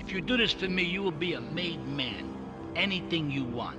If you do this for me, you will be a made man. Anything you want.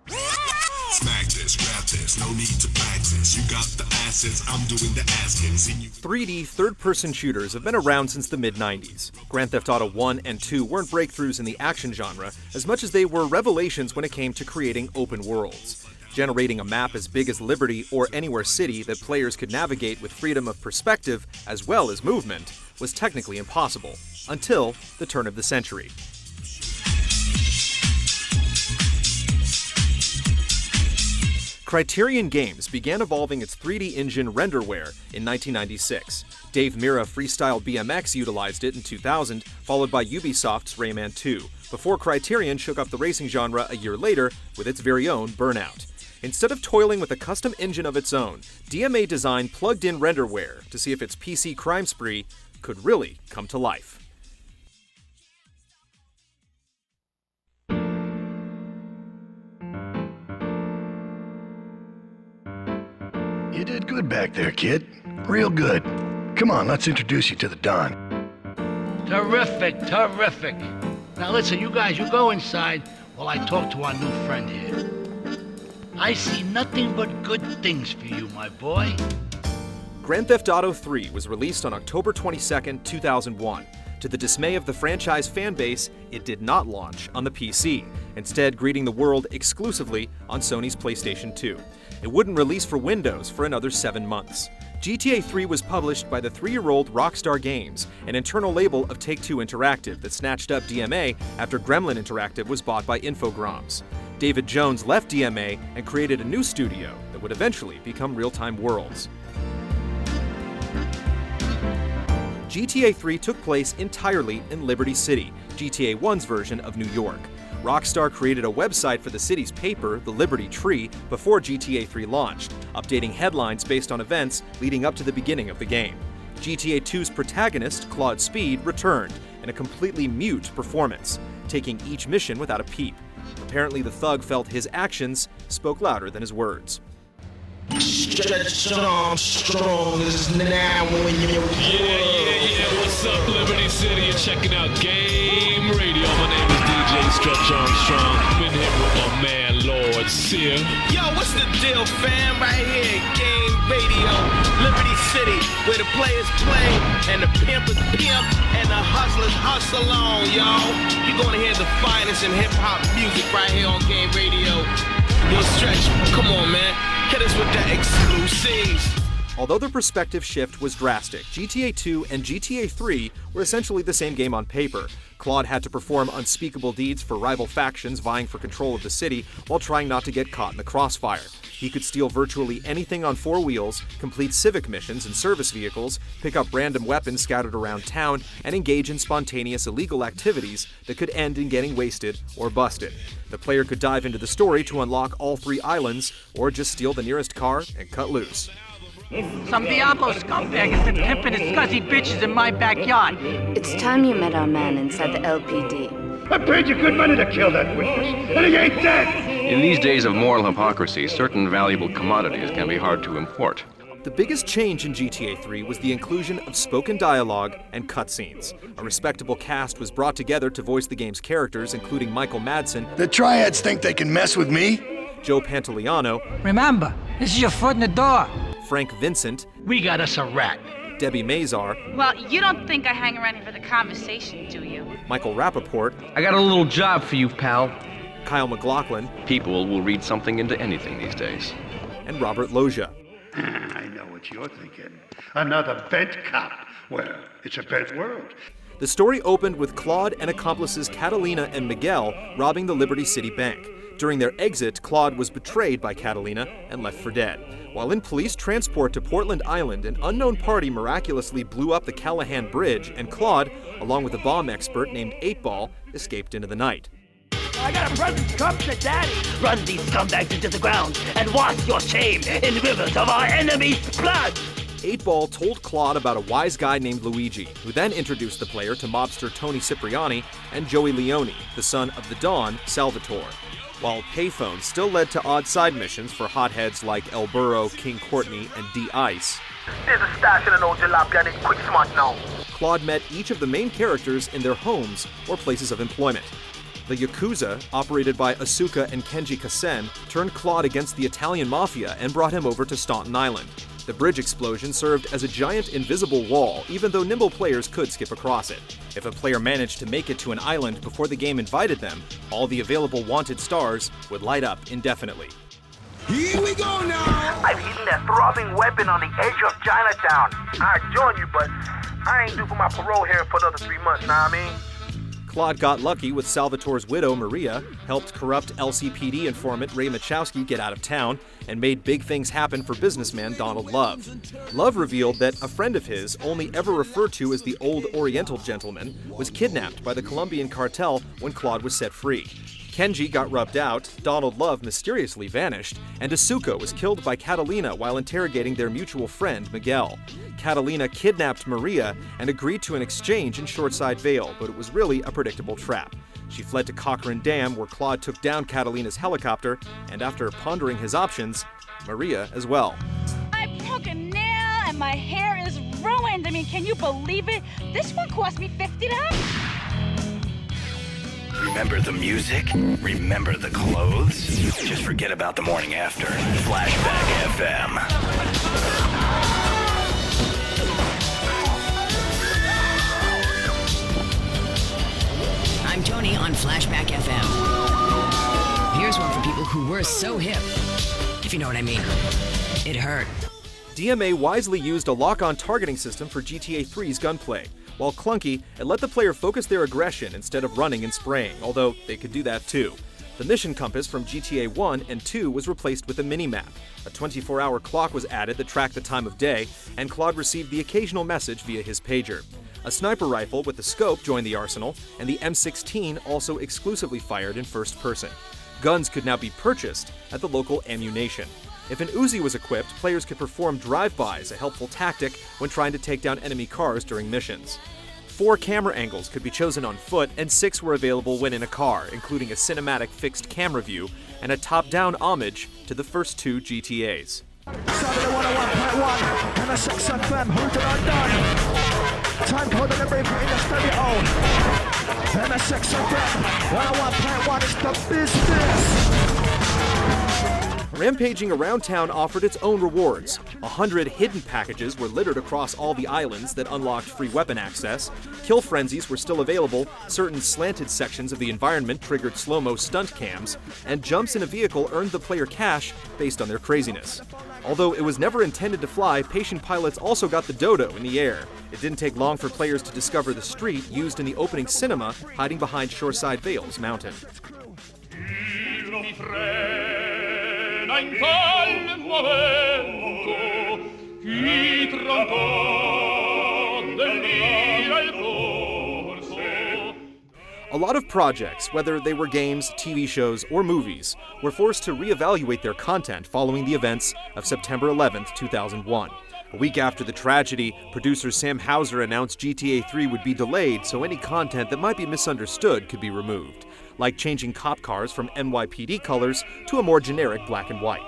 Smack this, grab this, no need to practice. You got the assets, I'm doing the asking. 3D third-person shooters have been around since the mid-90s. Grand Theft Auto 1 and 2 weren't breakthroughs in the action genre as much as they were revelations when it came to creating open worlds. Generating a map as big as Liberty or Anywhere City that players could navigate with freedom of perspective as well as movement was technically impossible, until the turn of the century. Criterion Games began evolving its 3D engine renderware in 1996. Dave Mirra Freestyle BMX utilized it in 2000, followed by Ubisoft's Rayman 2, before Criterion shook up the racing genre a year later with its very own Burnout. Instead of toiling with a custom engine of its own, DMA designed plugged-in renderware to see if its PC crime spree could really come to life. You did good back there, kid. Real good. Come on, let's introduce you to the Don. Terrific, terrific. Now listen, you guys, you go inside while I talk to our new friend here. I see nothing but good things for you, my boy. Grand Theft Auto 3 was released on October 22, 2001. To the dismay of the franchise fanbase, it did not launch on the PC, instead greeting the world exclusively on Sony's PlayStation 2. It wouldn't release for Windows for another 7 months. GTA 3 was published by the 3-year-old Rockstar Games, an internal label of Take-Two Interactive that snatched up DMA after Gremlin Interactive was bought by Infogrames. David Jones left DMA and created a new studio that would eventually become Real-Time Worlds. GTA 3 took place entirely in Liberty City, GTA 1's version of New York. Rockstar created a website for the city's paper, the Liberty Tree, before GTA 3 launched, updating headlines based on events leading up to the beginning of the game. GTA 2's protagonist, Claude Speed, returned in a completely mute performance, taking each mission without a peep. Apparently, the thug felt his actions spoke louder than his words. Stretch Armstrong is now when you're Yeah, what's up, Liberty City? You're checking out Game Radio. My name is DJ Stretch Armstrong. Been here with my man, Lord Sear. Yo, what's the deal, fam? Right here at Game Radio, Liberty City, where the players play and the pimpers pimp and the hustlers hustle on, y'all. You're gonna hear the finest in hip-hop music right here on Game Radio. Yo, Stretch, come on, man. Hit us with the exclusives. Although the perspective shift was drastic, GTA 2 and GTA 3 were essentially the same game on paper. Claude had to perform unspeakable deeds for rival factions vying for control of the city while trying not to get caught in the crossfire. He could steal virtually anything on 4 wheels, complete civic missions and service vehicles, pick up random weapons scattered around town, and engage in spontaneous illegal activities that could end in getting wasted or busted. The player could dive into the story to unlock all 3 islands, or just steal the nearest car and cut loose. Some Diablo scumbag has been pimping his scuzzy bitches in my backyard. It's time you met our man inside the LPD. I paid you good money to kill that witness, and he ain't dead! In these days of moral hypocrisy, certain valuable commodities can be hard to import. The biggest change in GTA 3 was the inclusion of spoken dialogue and cutscenes. A respectable cast was brought together to voice the game's characters, including Michael Madsen. The triads think they can mess with me? Joe Pantoliano. Remember, this is your foot in the door. Frank Vincent. We got us a rat. Debbie Mazar. Well, you don't think I hang around here for the conversation, do you? Michael Rappaport. I got a little job for you, pal. Kyle MacLachlan. People will read something into anything these days. And Robert Loggia. I know what you're thinking. Another bent cop. Well, it's a bent world. The story opened with Claude and accomplices Catalina and Miguel robbing the Liberty City Bank. During their exit, Claude was betrayed by Catalina and left for dead. While in police transport to Portland Island, an unknown party miraculously blew up the Callahan Bridge, and Claude, along with a bomb expert named 8-Ball, escaped into the night. I got a present come to Daddy. Run these scumbags into the ground and wash your shame in rivers of our enemy's blood. 8-Ball told Claude about a wise guy named Luigi, who then introduced the player to mobster Tony Cipriani and Joey Leone, the son of the Don, Salvatore. while payphones still led to odd side missions for hotheads like El Burro, King Courtney, and D-Ice. There's a stash in an old jalopy I need quick smart now. Claude met each of the main characters in their homes or places of employment. The Yakuza, operated by Asuka and Kenji Kasen, turned Claude against the Italian mafia and brought him over to Staunton Island. The bridge explosion served as a giant invisible wall, even though nimble players could skip across it. If a player managed to make it to an island before the game invited them, all the available wanted stars would light up indefinitely. Here we go now! I've hidden that throbbing weapon on the edge of Chinatown. I'd join you, but I ain't due for my parole here for another 3 months, know what I mean? Claude got lucky with Salvatore's widow, Maria, helped corrupt LCPD informant Ray Machowski get out of town, and made big things happen for businessman Donald Love. Love revealed that a friend of his, only ever referred to as the Old Oriental Gentleman, was kidnapped by the Colombian cartel when Claude was set free. Kenji got rubbed out, Donald Love mysteriously vanished, and Asuka was killed by Catalina while interrogating their mutual friend, Miguel. Catalina kidnapped Maria and agreed to an exchange in Shortside Vale, but it was really a predictable trap. She fled to Cochrane Dam, where Claude took down Catalina's helicopter, and after pondering his options, Maria as well. I broke a nail and my hair is ruined. I mean, can you believe it? This one cost me $50. Remember the music? Remember the clothes? Just forget about the morning after. Flashback FM. I'm Tony on Flashback FM. Here's one for people who were so hip, if you know what I mean. It hurt. DMA wisely used a lock-on targeting system for GTA 3's gunplay. While clunky, it let the player focus their aggression instead of running and spraying, although they could do that too. The mission compass from GTA 1 and 2 was replaced with a mini-map. A 24-hour clock was added that tracked the time of day, and Claude received the occasional message via his pager. A sniper rifle with a scope joined the arsenal, and the M16 also exclusively fired in first person. Guns could now be purchased at the local ammunition. If an Uzi was equipped, players could perform drive-bys, a helpful tactic when trying to take down enemy cars during missions. 4 camera angles could be chosen on foot, and 6 were available when in a car, including a cinematic fixed camera view and a top-down homage to the first 2 GTAs. Time code delivery for in the studio. And a 6 of them. 101.1 is the business. Rampaging around town offered its own rewards. 100 hidden packages were littered across all the islands that unlocked free weapon access. Kill frenzies were still available, certain slanted sections of the environment triggered slow-mo stunt cams, and jumps in a vehicle earned the player cash based on their craziness. Although it was never intended to fly, patient pilots also got the dodo in the air. It didn't take long for players to discover the street used in the opening cinema hiding behind Shoreside Vale's mountain. A lot of projects, whether they were games, TV shows, or movies, were forced to reevaluate their content following the events of September 11, 2001. A week after the tragedy, producer Sam Houser announced GTA 3 would be delayed so any content that might be misunderstood could be removed, like changing cop cars from NYPD colors to a more generic black and white.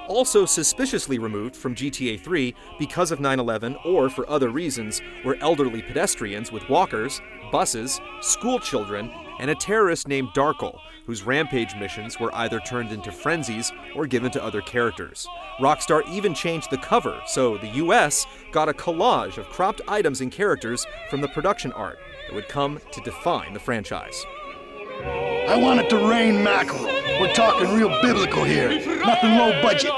Also suspiciously removed from GTA 3 because of 9/11 or for other reasons were elderly pedestrians with walkers, buses, school children, and a terrorist named Darkle, whose rampage missions were either turned into frenzies or given to other characters. Rockstar even changed the cover, so the US got a collage of cropped items and characters from the production art that would come to define the franchise. I want it to rain mackerel. We're talking real biblical here. Nothing low budget.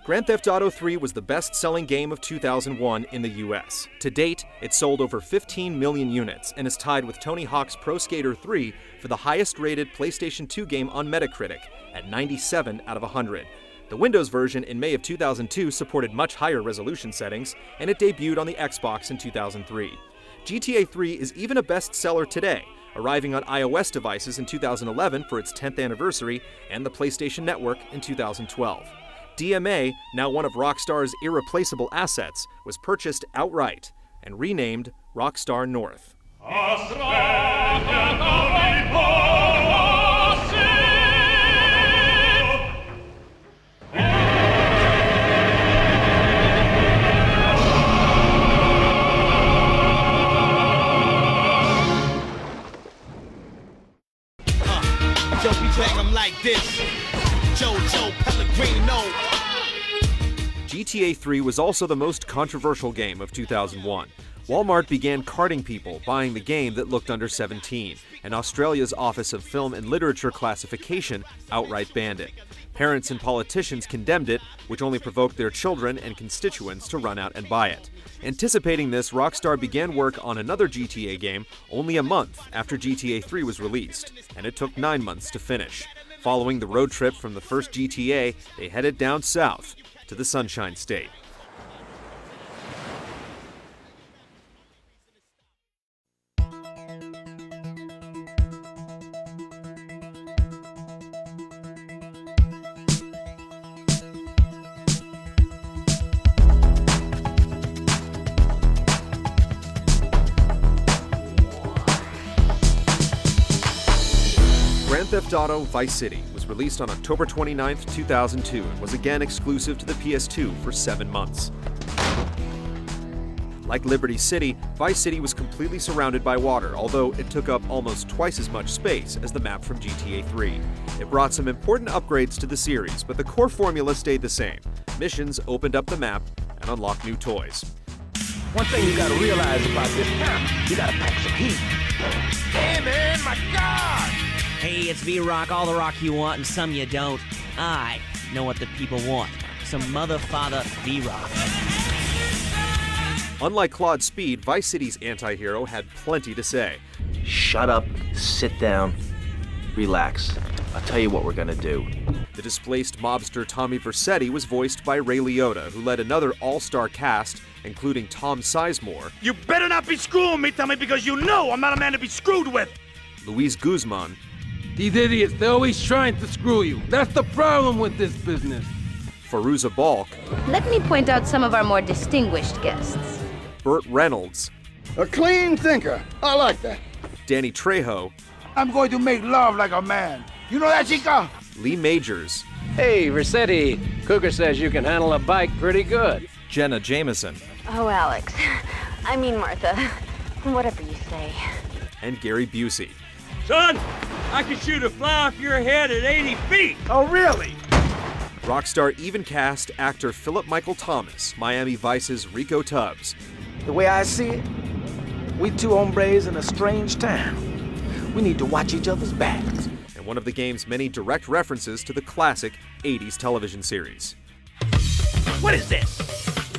Grand Theft Auto 3 was the best-selling game of 2001 in the US. To date, it sold over 15 million units and is tied with Tony Hawk's Pro Skater 3 for the highest-rated PlayStation 2 game on Metacritic at 97 out of 100. The Windows version in May of 2002 supported much higher resolution settings, and it debuted on the Xbox in 2003. GTA 3 is even a bestseller today, arriving on iOS devices in 2011 for its 10th anniversary and the PlayStation Network in 2012. DMA, now one of Rockstar's irreplaceable assets, was purchased outright and renamed Rockstar North. GTA 3 was also the most controversial game of 2001. Walmart began carding people buying the game that looked under 17, and Australia's Office of Film and Literature Classification outright banned it. Parents and politicians condemned it, which only provoked their children and constituents to run out and buy it. Anticipating this, Rockstar began work on another GTA game only a month after GTA 3 was released, and it took 9 months to finish. Following the road trip from the first GTA, they headed down south to the Sunshine State. Grand Theft Auto Vice City was released on October 29, 2002 and was again exclusive to the PS2 for 7 months. Like Liberty City, Vice City was completely surrounded by water, although it took up almost twice as much space as the map from GTA 3. It brought some important upgrades to the series, but the core formula stayed the same. Missions opened up the map and unlocked new toys. One thing you gotta realize about this town, you gotta pack some heat. Hey man, my God! Hey, it's V-Rock, all the rock you want and some you don't. I know what the people want. Some mother-father V-Rock. Unlike Claude Speed, Vice City's anti-hero had plenty to say. Shut up, sit down, relax. I'll tell you what we're gonna do. The displaced mobster Tommy Vercetti was voiced by Ray Liotta, who led another all-star cast, including Tom Sizemore. You better not be screwing me, Tommy, because you know I'm not a man to be screwed with! Luis Guzman. These idiots, they're always trying to screw you. That's the problem with this business. Fairuza Balk. Let me point out some of our more distinguished guests. Burt Reynolds. A clean thinker. I like that. Danny Trejo. I'm going to make love like a man. You know that, chica? Lee Majors. Hey, Vercetti. Cougar says you can handle a bike pretty good. Jenna Jameson. Oh, Alex. I mean, Martha. Whatever you say. And Gary Busey. Son, I can shoot a fly off your head at 80 feet. Oh, really? Rockstar even cast actor Philip Michael Thomas, Miami Vice's Rico Tubbs. The way I see it, we two hombres in a strange town. We need to watch each other's backs. And one of the game's many direct references to the classic 80s television series. What is this?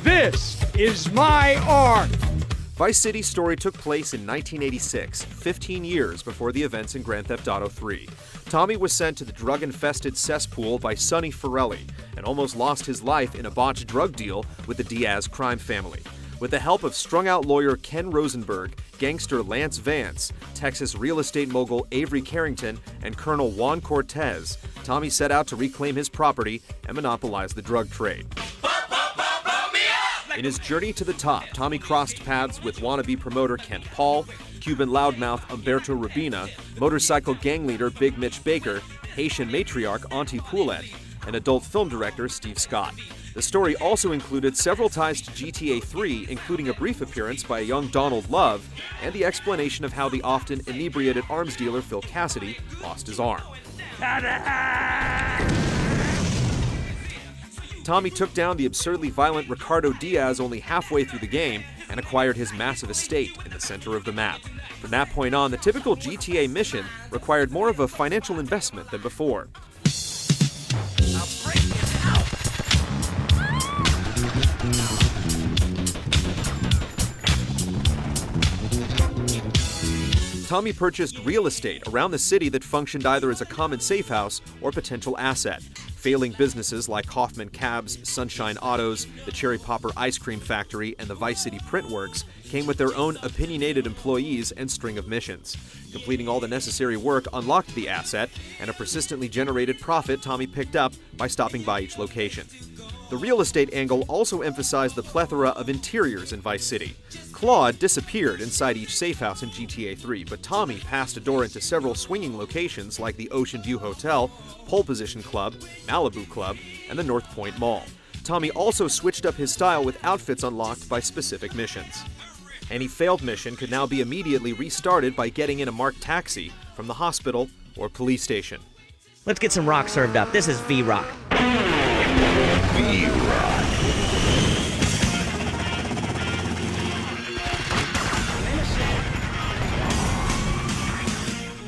This is my art. Vice City's story took place in 1986, 15 years before the events in Grand Theft Auto 3. Tommy was sent to the drug-infested cesspool by Sonny Forelli and almost lost his life in a botched drug deal with the Diaz crime family. With the help of strung-out lawyer Ken Rosenberg, gangster Lance Vance, Texas real estate mogul Avery Carrington, and Colonel Juan Cortez, Tommy set out to reclaim his property and monopolize the drug trade. In his journey to the top, Tommy crossed paths with wannabe promoter Kent Paul, Cuban loudmouth Humberto Rubina, motorcycle gang leader Big Mitch Baker, Haitian matriarch Auntie Poulette, and adult film director Steve Scott. The story also included several ties to GTA 3, including a brief appearance by a young Donald Love, and the explanation of how the often inebriated arms dealer Phil Cassidy lost his arm. Tommy took down the absurdly violent Ricardo Diaz only halfway through the game and acquired his massive estate in the center of the map. From that point on, the typical GTA mission required more of a financial investment than before. Tommy purchased real estate around the city that functioned either as a common safe house or potential asset. Failing businesses like Hoffman Cabs, Sunshine Autos, the Cherry Popper Ice Cream Factory, and the Vice City Print Works came with their own opinionated employees and string of missions. Completing all the necessary work unlocked the asset and a persistently generated profit Tommy picked up by stopping by each location. The real estate angle also emphasized the plethora of interiors in Vice City. Claude disappeared inside each safe house in GTA 3, but Tommy passed a door into several swinging locations like the Ocean View Hotel, Pole Position Club, Malibu Club, and the North Point Mall. Tommy also switched up his style with outfits unlocked by specific missions. Any failed mission could now be immediately restarted by getting in a marked taxi from the hospital or police station. Let's get some rock served up. This is V-Rock. V-Rock.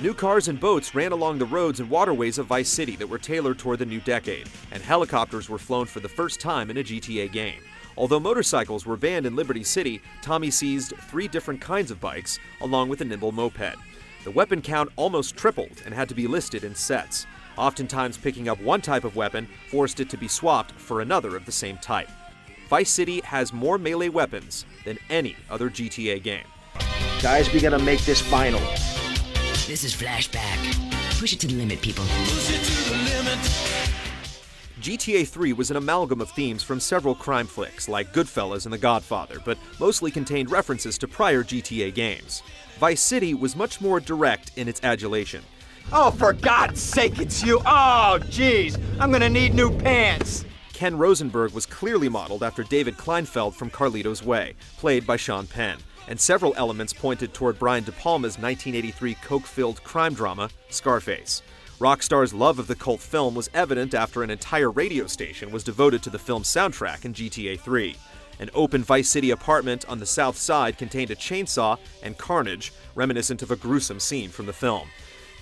New cars and boats ran along the roads and waterways of Vice City that were tailored toward the new decade, and helicopters were flown for the first time in a GTA game. Although motorcycles were banned in Liberty City, Tommy seized 3 different kinds of bikes, along with a nimble moped. The weapon count almost tripled and had to be listed in sets. Oftentimes picking up one type of weapon forced it to be swapped for another of the same type. Vice City has more melee weapons than any other GTA game. Guys, we gotta make this final. This is Flashback. Push it to the limit, people. GTA 3 was an amalgam of themes from several crime flicks like Goodfellas and The Godfather, but mostly contained references to prior GTA games. Vice City was much more direct in its adulation. Oh, for God's sake, it's you! Oh, jeez, I'm gonna need new pants! Ken Rosenberg was clearly modeled after David Kleinfeld from Carlito's Way, played by Sean Penn, and several elements pointed toward Brian De Palma's 1983 coke-filled crime drama, Scarface. Rockstar's love of the cult film was evident after an entire radio station was devoted to the film's soundtrack in GTA 3. An open Vice City apartment on the south side contained a chainsaw and carnage reminiscent of a gruesome scene from the film.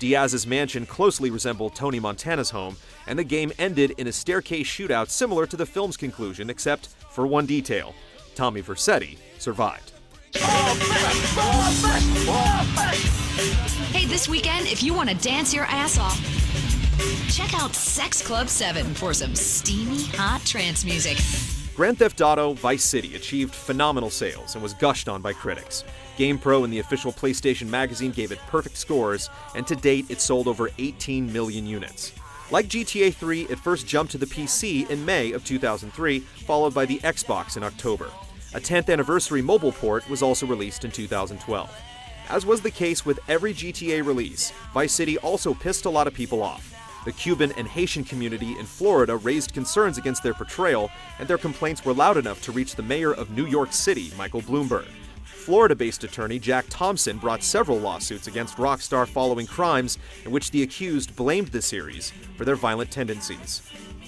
Diaz's mansion closely resembled Tony Montana's home, and the game ended in a staircase shootout similar to the film's conclusion, except for one detail: Tommy Vercetti survived. Hey, this weekend, if you want to dance your ass off, check out Sex Club 7 for some steamy, hot trance music. Grand Theft Auto Vice City achieved phenomenal sales and was gushed on by critics. GamePro and the official PlayStation magazine gave it perfect scores, and to date it sold over 18 million units. Like GTA 3, it first jumped to the PC in May of 2003, followed by the Xbox in October. A 10th anniversary mobile port was also released in 2012. As was the case with every GTA release, Vice City also pissed a lot of people off. The Cuban and Haitian community in Florida raised concerns against their portrayal, and their complaints were loud enough to reach the mayor of New York City, Michael Bloomberg. Florida-based attorney Jack Thompson brought several lawsuits against Rockstar following crimes in which the accused blamed the series for their violent tendencies.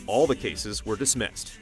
All the cases were dismissed.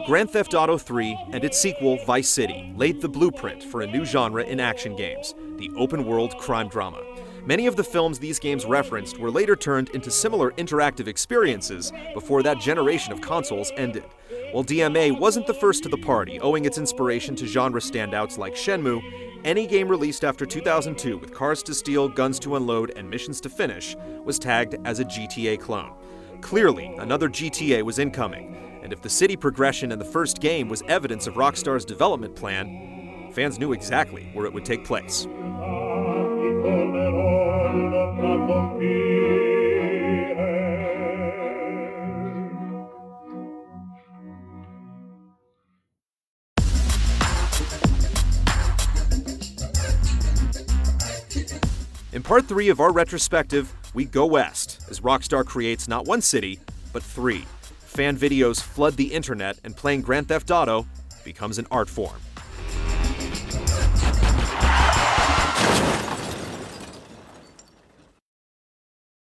Grand Theft Auto 3 and its sequel, Vice City, laid the blueprint for a new genre in action games, the open-world crime drama. Many of the films these games referenced were later turned into similar interactive experiences before that generation of consoles ended. While DMA wasn't the first to the party, owing its inspiration to genre standouts like Shenmue, any game released after 2002 with cars to steal, guns to unload, and missions to finish was tagged as a GTA clone. Clearly, another GTA was incoming, and if the city progression in the first game was evidence of Rockstar's development plan, fans knew exactly where it would take place. In part 3 of our retrospective, we go west, as Rockstar creates not one city, but 3. Fan videos flood the internet, and playing Grand Theft Auto becomes an art form.